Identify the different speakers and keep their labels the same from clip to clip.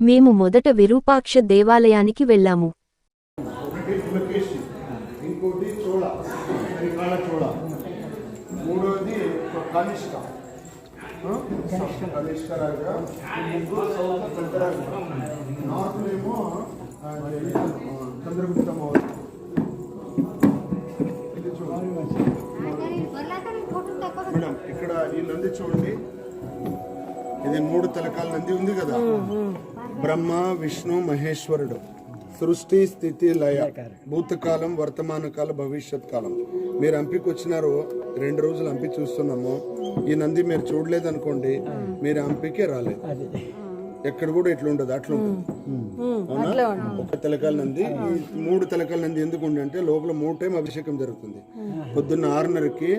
Speaker 1: మేము మొదట విరూపాక్ష దేవాలయానికి వెళ్ళాము.
Speaker 2: ఇంకోటి చోళ, త్రికాల చోళ, మూడోది కనిష్క రాజా, ముగ్గురు సౌత్ పెద్దరాజు, నార్త్ ఏమో చంద్రగుప్త మౌర్య. ఇది చూడండి మేడం, ఇక్కడ ఈ నంది చూడండి, ఇది 3 తలకాల నంది ఉంది కదా. బ్రహ్మ విష్ణు మహేశ్వరుడు, సృష్టి స్థితి లయ, భూతకాలం వర్తమాన కాలం భవిష్యత్ కాలం. మీరు హంపికి వచ్చినారు, 2 రోజులు హంపి చూస్తున్నాము. ఈ నంది మీరు చూడలేదు అనుకోండి, మీరు హంపికే రాలేదు. ఎక్కడ కూడా ఇట్లా ఉండదు, అట్లా ఉంటుంది. అవునా? ఒక తలకాల నంది, 3 తలకాల నంది ఎందుకు ఉండే అంటే లోపల 3 టైం అభిషేకం జరుగుతుంది. పొద్దున్న 6:30కి,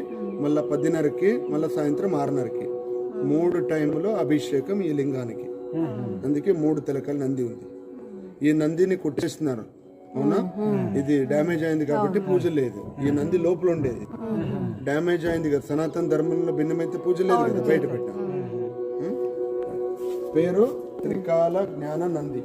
Speaker 2: మళ్ళీ 10:30కి, మళ్ళీ సాయంత్రం 6:30కి, 3 టైంలో అభిషేకం ఈ లింగానికి. అందుకే 3 తలకాల నంది ఉంది. ఈ నందిని కొట్టేస్తున్నారు, అవునా? ఇది డ్యామేజ్ అయింది కాబట్టి పూజ లేదు. ఈ నంది లోపల ఉండేది డ్యామేజ్ అయింది కదా. సనాతన ధర్మంలో భిన్నమైతే పూజ లేదు కదా, బయట పెట్టాం. పేరు త్రికాల జ్ఞాన నంది.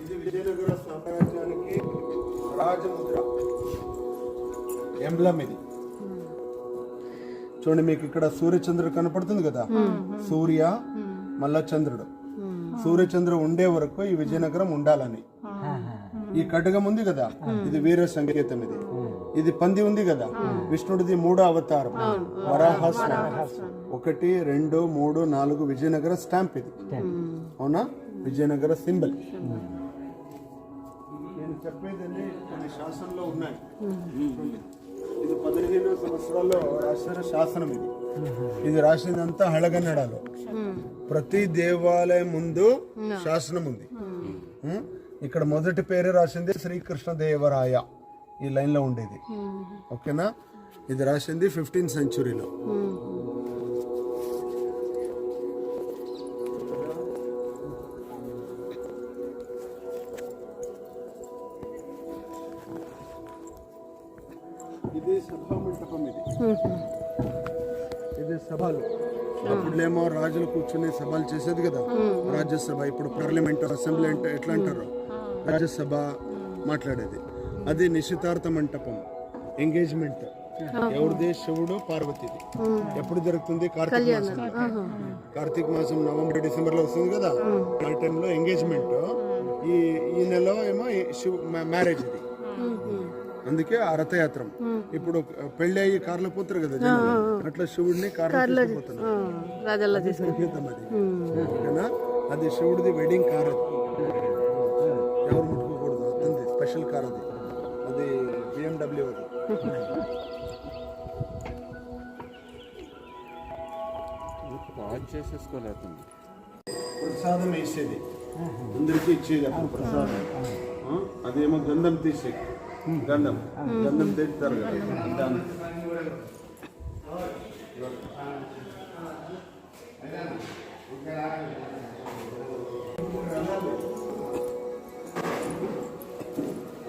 Speaker 2: ఇది విజయనగర సామ్రాజ్యానికి రాజముద్ర, ఎంబ్లం ఇది. చూడండి, మీకు ఇక్కడ సూర్యచంద్రుడు కనపడుతుంది కదా, సూర్య మళ్ళా చంద్రుడు. సూర్యచంద్రుడు ఉండే వరకు ఈ విజయనగరం ఉండాలని. ఈ కటకం ఉంది కదా, ఇది వీర సంకేతం. ఇది పంది ఉంది కదా, విష్ణుడిది 3వ అవతారం, వరాహస్వామి. 1, 2, 3, 4 విజయనగర స్టాంప్ ఇది, అవునా? విజయనగర సింబల్. నేను చెప్పేదండి కొన్ని శాసనంలో ఉన్నాయి. ఇది 15వ సంవత్సరాల్లో రాసిన శాసనం. ఇది రాసినంతా హళగన్నడాలో. ప్రతి దేవాలయం ముందు శాసనం ఉంది. ఇక్కడ మొదటి పేరు రాసింది శ్రీకృష్ణదేవరాయ, ఈ లైన్ లో ఉండేది. ఓకేనా? ఇది రాసింది 15th సెంచురీలో. ఇది సభా మంటపం. ఇది సభలు. అప్పుడులేమో రాజులు కూర్చుని సభలు చేసేది కదా, రాజ్యసభ. ఇప్పుడు పార్లమెంట్, అసెంబ్లీ అంటే ఎట్లా అంటారు, రాజ్యసభ మాట్లాడేది. అది నిశ్చితార్థ మంటపం, ఎంగేజ్మెంట్. ఎవరిది? శివుడు పార్వతిది. ఎప్పుడు జరుగుతుంది? కార్తీక మాసం నవంబర్ డిసెంబర్ లో వస్తుంది కదా, ఆ టైంలో ఎంగేజ్మెంట్. ఈ నెలలో ఏమో మ్యారేజ్ ఇది. అందుకే ఆ రథయాత్రం. ఇప్పుడు పెళ్లి అయ్యి కార్లో పోతారు కదా జనం, అట్లా శివుడిని కార్లో తీసుకుపోతున్నారు. ఓకేనా? అది శివుడిది వెడ్డింగ్ కార్. అది ఎవరు ముట్టుకోకూడదు, అతనిది స్పెషల్ కార్. అది BMW. అది చేసేసుకోలేదు. ప్రసాదం వేసేది, అందరికీ ఇచ్చేది అప్పుడు ప్రసాదం. అదేమో గంధం తీసేది, గంధం తెస్తారు కదా.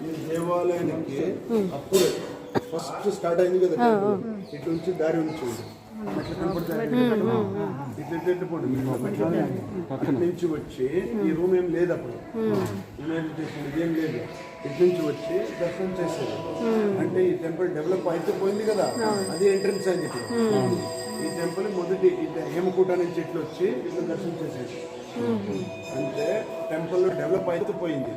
Speaker 2: ఈ దేవాలయానికి అప్పుడు ఫస్ట్ స్టార్ట్ అయింది కదా, ఇటు నుంచి దారి నుంచి నుంచి వచ్చి, ఈ రూమ్ ఏం లేదు అప్పుడు, ఇదేం లేదు. ఇటు నుంచి వచ్చి దర్శనం చేసేది. అంటే ఈ టెంపుల్ డెవలప్ అయితే పోయింది కదా, అది ఎంట్రన్స్ అయింది. ఈ టెంపుల్ మొదటి హేమకూట నుంచి ఇట్లా వచ్చి ఇట్లా దర్శనం చేసేది. అంటే టెంపుల్ డెవలప్ అయితే పోయింది.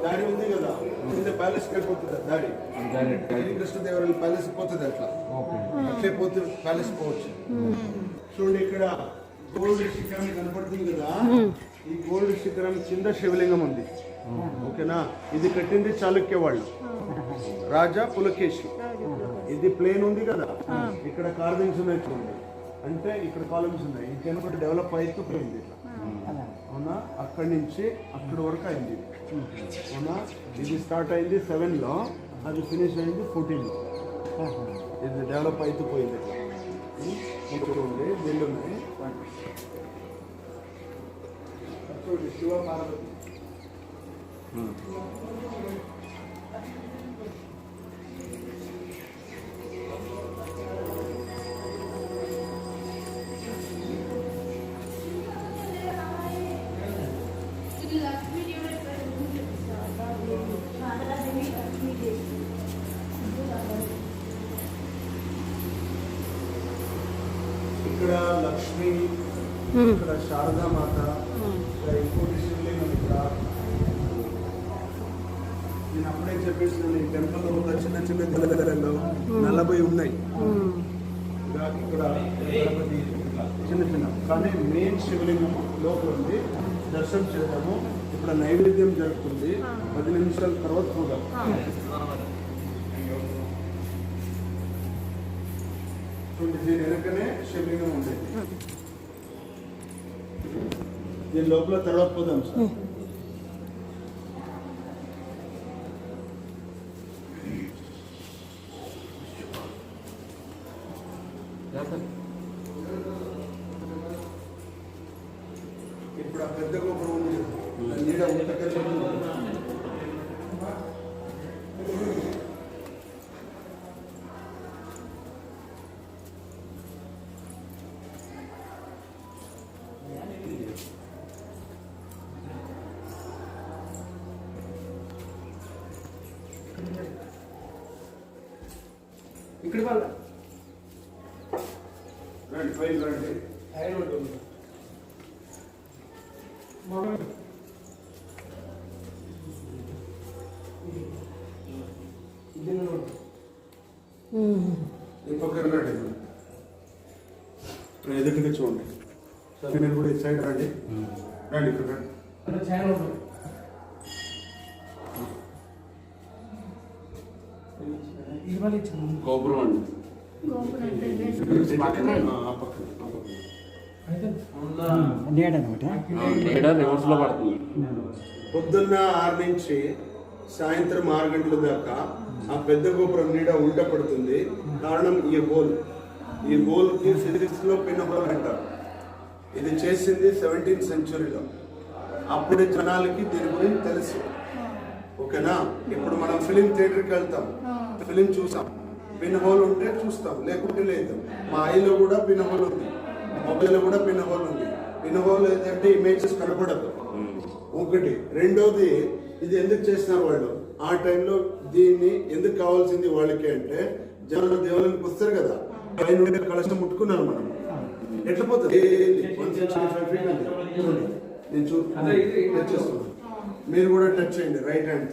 Speaker 2: దారి ఉంది కదా, ప్యాలెస్ వెళ్ళిపోతుంది దారి. కృష్ణదేవరాయల ప్యాలెస్ పోతుంది, అట్లా అట్లే పోతే ప్యాలెస్ పోవచ్చు. చూడండి, ఇక్కడ గోల్డ్ శిఖరం కనపడుతుంది కదా, ఈ గోల్డ్ శిఖరం కింద శివలింగం ఉంది. ఓకేనా? ఇది కట్టింది చాళుక్య వాళ్ళు, రాజా పులకేశి. ఇది ప్లేన్ ఉంది కదా, ఇక్కడ కార్వింగ్స్ ఉన్నాయి చూడండి. అంటే ఇక్కడ కాలమ్స్ ఉన్నాయి. ఈ టెంపుల్ డెవలప్ అయితే పోయింది. అవునా? అక్కడి నుంచి అక్కడి వరకు అయింది. అవునా? ఇది స్టార్ట్ అయింది 7లో, అది ఫినిష్ అయింది 14లో. ఇది డెవలప్ అయితే పోయింది. చూడండి, దీళ్ళు ఉన్నాయి. చూడండి శివ పార్వతి. ఇక్కడ లక్ష్మి, ఇక్కడ శారదామాత, ఇక్కడ ఇంకోటి శివలింగం. ఇక్కడ నేను అప్పుడే చెప్పేసిన ఈ టెంపుల్ ఒక చిన్న చిన్న గలగలలో 40 ఉన్నాయి. ఇక్కడ గణపతి చిన్న చిన్న, కానీ మెయిన్ శివలింగం లోపల ఉంది. దర్శనం చేద్దాము. ఇక్కడ నైవేద్యం జరుగుతుంది. 10 నిమిషాల తర్వాత చూద్దాం. దీని వెనకనే శివలింగం ఉండేది. దీని లోపల తర్వాత పోదాం సార్. ఇప్పుడు ఆ పెద్ద గోపురం ఉంది, నీడ ఉంటకెళ్ళి ఇక్కడ వాళ్ళ రండి, పైకి రండి. ఐదు ఉంటుంది. ఈ పక్కన రండి, ఎదుటిగా చూడండి. మీరు కూడా ఈ సైడ్ రండి. రండి ఇక్కడ రండి. గోపురం అండి. పొద్దున్న 6 నుంచి సాయంత్రం 6 గంటల దాకా ఆ పెద్ద గోపురం నీడ ఉల్ట పడుతుంది. కారణం ఈ గోల్కి ఫిజిక్స్ లో పిన్నహోల్ అంటారు. ఇది చేసింది 17th సెంచురీలో. అప్పుడు జనాలకి దీని గురించి తెలుసు. ఓకేనా? ఇప్పుడు మనం ఫిలిం థియేటర్కి వెళ్తాం, ఫిలిం చూసాం, పిన్ హోల్ ఉంటే చూస్తాం, లేకుంటే లేదు. మా ఐలో కూడా పిన్ హోల్ ఉంది, మొబైల్లో కూడా పిన్ హోల్ ఉంది. పిన్ హోల్ ఏంటంటే ఇమేజెస్ కనపడదు. ఒకటి. రెండోది, ఇది ఎందుకు చేస్తున్నారు వాళ్ళు ఆ టైంలో, దీన్ని ఎందుకు కావాల్సింది వాళ్ళకి అంటే, జనాలు దేవుళ్ళకి వస్తారు కదా, పైన ఉండే కలశం ముట్టుకున్నారు. మనం ఎట్లా పోతుంది? 165 feet ఉంది. నేను టచ్ చేస్తున్నాను, మీరు కూడా టచ్ చేయండి రైట్ హ్యాండ్.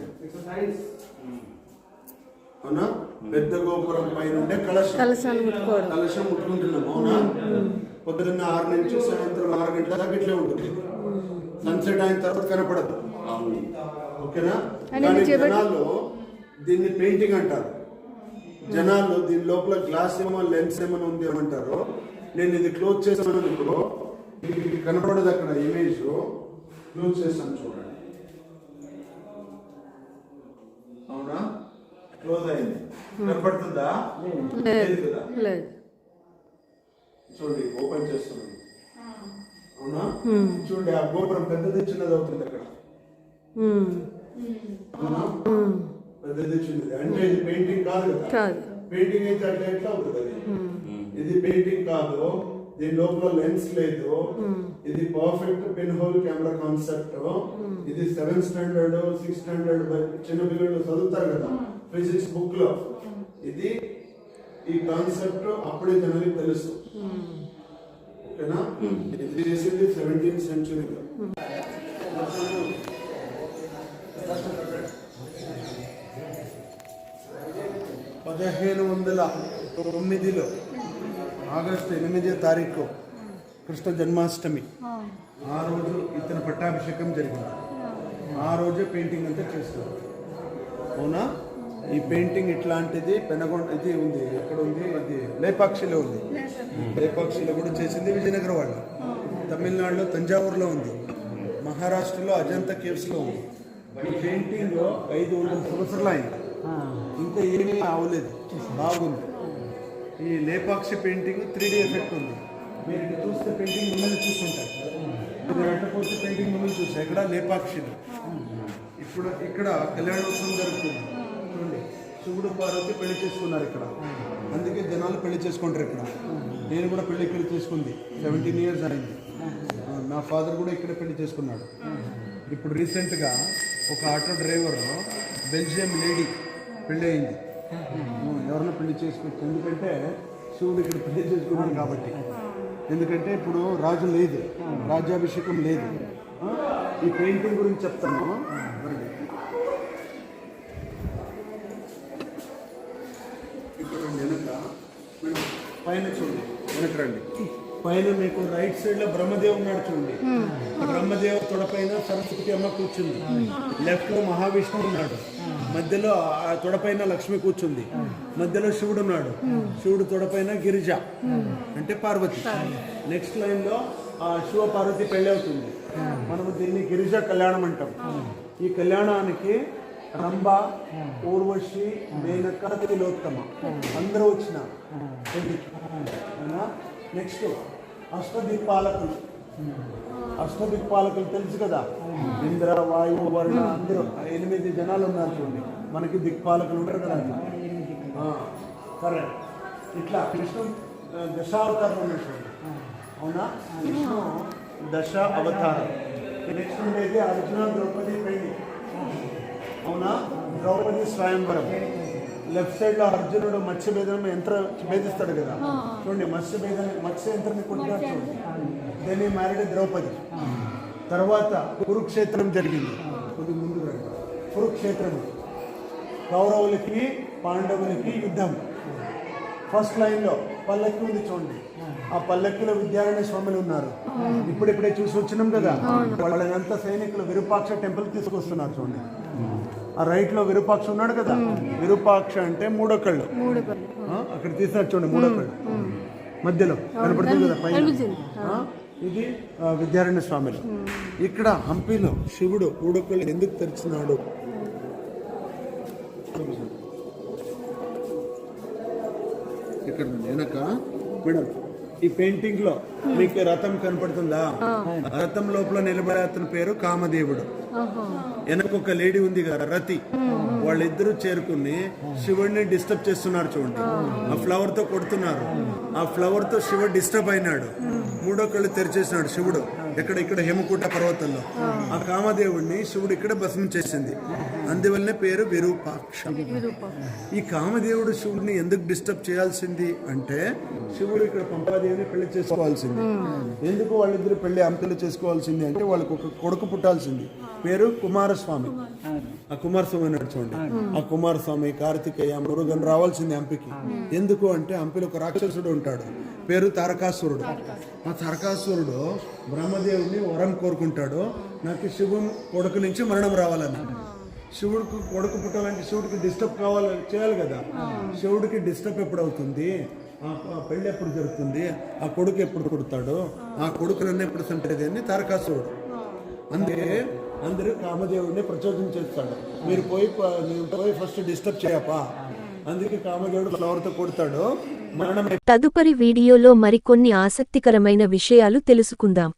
Speaker 2: అవునా? పెద్ద గోపురం పైన ఉండే కలశం ముట్టుకుంటున్నాం. అవునా? పొద్దున్న 6 నుంచి సాయంత్రం 6 గంటల దాకా ఇట్లే ఉంటుంది. సన్సెట్ అయిన తర్వాత కనపడదు. ఓకేనా? కానీ జనాలు దీన్ని పెయింటింగ్ అంటారు. జనాలు దీని లోపల గ్లాస్ ఏమో లెన్స్ ఏమైనా ఉంది ఏమంటారు. నేను ఇది క్లోజ్ చేసాను అనుకో, కనపడదు అక్కడ ఇమేజ్. క్లోజ్ చేస్తాను చూడండి. అవునా? క్లోజ్ అయింది. కనపడుతుందా? లేదు కదా? చూడండి, ఓపెన్ చేస్తున్నాను. అవునా? చూడండి, ఆ గోపురం పెద్దది చిన్నది అవుతుంది అక్కడ. పెద్దది చిన్నది అంటే ఇది పెయింటింగ్ కాదు కదా. పెయింటింగ్ అయితే అట్లా ఎట్లా అవుతుంది అది? ఇది పెయింటింగ్ కాదు. దీని లోపల లెన్స్ లేదు. ఇది perfect pin hole camera concept. ఇది 7th స్టాండర్డ్ 6th స్టాండర్డ్ చిన్న పిల్లలు చదువుతారు కదా ఫిజిక్స్ బుక్ లో. ఇది ఈ కాన్సెప్ట్ అప్పుడే జనానికి తెలుసు. ఓకేనా? ఇది చేసింది 17th సెంచురీలో. 1509లో ఆగస్టు 8వ తారీఖు కృష్ణ జన్మాష్టమి. ఆ రోజు ఇతని పట్టాభిషేకం జరిగింది. ఆ రోజే పెయింటింగ్ అంతా చేస్తారు. అవునా? ఈ పెయింటింగ్ ఇట్లాంటిది పెనగొండ ఇది ఉంది, ఎక్కడ ఉంది? అది లేపాక్షిలో ఉంది. లేపాక్షిలో కూడా చేసింది విజయనగరం వాళ్ళు. తమిళనాడులో తంజావూరులో ఉంది. మహారాష్ట్రలో అజంతా కేవ్స్లో ఉంది. ఈ పెయింటింగ్ 500 సంవత్సరాలు అయింది, ఇంకా ఏమీ అవ్వలేదు, బాగుంది. ఈ లేపాక్షి పెయింటింగ్ 3D ఎఫెక్ట్ ఉంది. మీరు చూస్తే పెయింటింగ్ ఉన్నది చూస్తుంటారు. ఇది రట్టపోతే పెయింటింగ్ ముందు చూసా ఇక్కడ లేపాక్షిని. ఇప్పుడు ఇక్కడ కళ్యాణోత్సవం జరుగుతుంది చూడండి. శివుడు పార్వతి పెళ్లి చేసుకున్నారు ఇక్కడ, అందుకే జనాలు పెళ్లి చేసుకుంటారు ఇక్కడ. నేను కూడా పెళ్లి ఇక్కడ చేసుకుంది, 17 years అయింది. నా ఫాదర్ కూడా ఇక్కడ పెళ్లి చేసుకున్నాడు. ఇప్పుడు రీసెంట్గా ఒక ఆటో డ్రైవర్ బెల్జియం లేడీ పెళ్ళి అయింది. ఎవరన్నా పెళ్లి చేసుకోవచ్చు, ఎందుకంటే శివుడు ఇక్కడ పెళ్లి చేసుకున్నాడు కాబట్టి. ఎందుకంటే ఇప్పుడు రాజు లేదు, రాజ్యాభిషేకం లేదు. ఈ పెయింటింగ్ గురించి చెప్తాను. ఇక్కడ వెనక పైన చూడండి, వెనక రండి. పైన మీకు రైట్ సైడ్ లో బ్రహ్మదేవ్ ఉన్నాడు చూడండి. బ్రహ్మదేవ్ తొడపైన సరస్వతి అమ్మ కూర్చుంది. లెఫ్ట్ లో మహావిష్ణువు ఉన్నాడు, మధ్యలో ఆ తొడపైన లక్ష్మి కూర్చుంది, మధ్యలో శివుడు ఉన్నాడు. శివుడు తొడపైన గిరిజ అంటే పార్వతి. నెక్స్ట్ లైన్ లో ఆ శివ పార్వతి పెళ్లి అవుతుంది. మనము దీన్ని గిరిజ కళ్యాణం అంటాం. ఈ కళ్యాణానికి రంభ, ఊర్వశి, మేనక, తిలోత్తమ అందరూ వచ్చిన. నెక్స్ట్ అష్టదిక్పాలకులు. అష్టదిక్పాలకులు తెలుసు కదా, ఇంద్ర, వాయువు, వరుణ అందరూ 8 జనాలు ఉన్నారు చూడండి. మనకి దిక్పాలకులు ఉంటారు కదా, కరెక్ట్. ఇట్లా విష్ణు దశావతారం ఉన్నాయి చూడండి. అవునా, విష్ణు దశ అవతారం. నెక్స్ట్ ఉండేది అర్జున ద్రౌపది పెళ్లి. అవునా, ద్రౌపది స్వయంవరం. లెఫ్ట్ సైడ్ లో అర్జునుడు మత్స్య భేదం యంత్రం భేదిస్తాడు కదా చూడండి. మత్స్య యంత్రాన్ని కొట్టినాడు చూడండి. Then married Draupadi. తర్వాత కురుక్షేత్రం జరిగింది. కొద్ది ముందు కురుక్షేత్రం, కౌరవులకి పాండవులకి యుద్ధం. ఫస్ట్ లైన్ లో పల్లకి ఉంది చూడండి. ఆ పల్లకిలో విద్యారణ్య స్వాములు ఉన్నారు. ఇప్పుడిప్పుడే చూసి వచ్చినాం కదా, వాళ్ళంతా సైనికులు విరూపాక్ష టెంపుల్ తీసుకొస్తున్నారు చూడండి. ఆ రైట్ లో విరూపాక్ష ఉన్నాడు కదా. విరూపాక్ష అంటే మూడో కళ్ళు. అక్కడ తీసినట్టు చూడండి, మూడో కళ్ళు మధ్యలో కనపడుతుంది కదా పైన. ఇది విద్యారణ్య స్వామిలు. ఇక్కడ హంపీలో శివుడు మూడో కళ్ళు ఎందుకు తెరిచినాడు? ఇక్కడ వెనక మేడం ఈ పెయింటింగ్ లో మీకు రథం కనపడుతుందా? రథం లోపల నిలబడే అతని పేరు కామదేవుడు. వెనక ఒక లేడీ ఉంది కదా రతి, వాళ్ళిద్దరూ చేరుకుని శివుడిని డిస్టర్బ్ చేస్తున్నారు చూడండి. ఆ ఫ్లవర్ తో కొడుతున్నారు. ఆ ఫ్లవర్ తో శివుడు డిస్టర్బ్ అయినాడు. మూడో కళ్ళు తెరిచేసినాడు శివుడు. ఇక్కడ హేమకూట పర్వతంలో ఆ కామదేవుడిని శివుడు ఇక్కడ భస్మం చేసింది. అందువల్లనే పేరు విరూపాక్ష. ఈ కామదేవుడు శివుడిని ఎందుకు డిస్టర్బ్ చేయాల్సింది అంటే, శివుడు ఇక్కడ పంపాదేవిని పెళ్లి చేసుకోవాల్సింది. ఎందుకు వాళ్ళిద్దరు పెళ్లి హంపీలో చేసుకోవాల్సింది అంటే, వాళ్ళకు ఒక కొడుకు పుట్టాల్సింది. పేరు కుమారస్వామి. ఆ కుమారస్వామి అన్నాడు చూడండి. ఆ కుమారస్వామి, కార్తికేయ, మురుగన్ రావాల్సింది హంపికి. ఎందుకు అంటే హంపిలో ఒక రాక్షసుడు ఉంటాడు, పేరు తారకాసురుడు. ఆ తారకాసురుడు బ్రహ్మదేవుని వరం కోరుకుంటాడు, నాకు శివుని కొడుకు నుంచి మరణం రావాలని. శివుడికి కొడుకు పుట్టాలంటే శివుడికి డిస్టర్బ్ చేయాలి కదా. శివుడికి డిస్టర్బ్ ఎప్పుడు అవుతుంది? ఆ పెళ్ళి ఎప్పుడు జరుగుతుంది? ఆ కొడుకు ఎప్పుడు పుడతాడు? ఆ కొడుకులన్నీ ఎప్పుడు సంటది అని తారకాసురుడు. అందుకే అందరూ కామదేవుడిని ప్రచోదనం చేస్తాడు. మీరు పోయి ఫస్ట్ డిస్టర్బ్ చేయపా. అందుకే కామదేవుడు ఫ్లవర్తో కొడతాడు. మరణం.
Speaker 1: తదుపరి వీడియోలో మరికొన్ని ఆసక్తికరమైన విషయాలు తెలుసుకుందాం.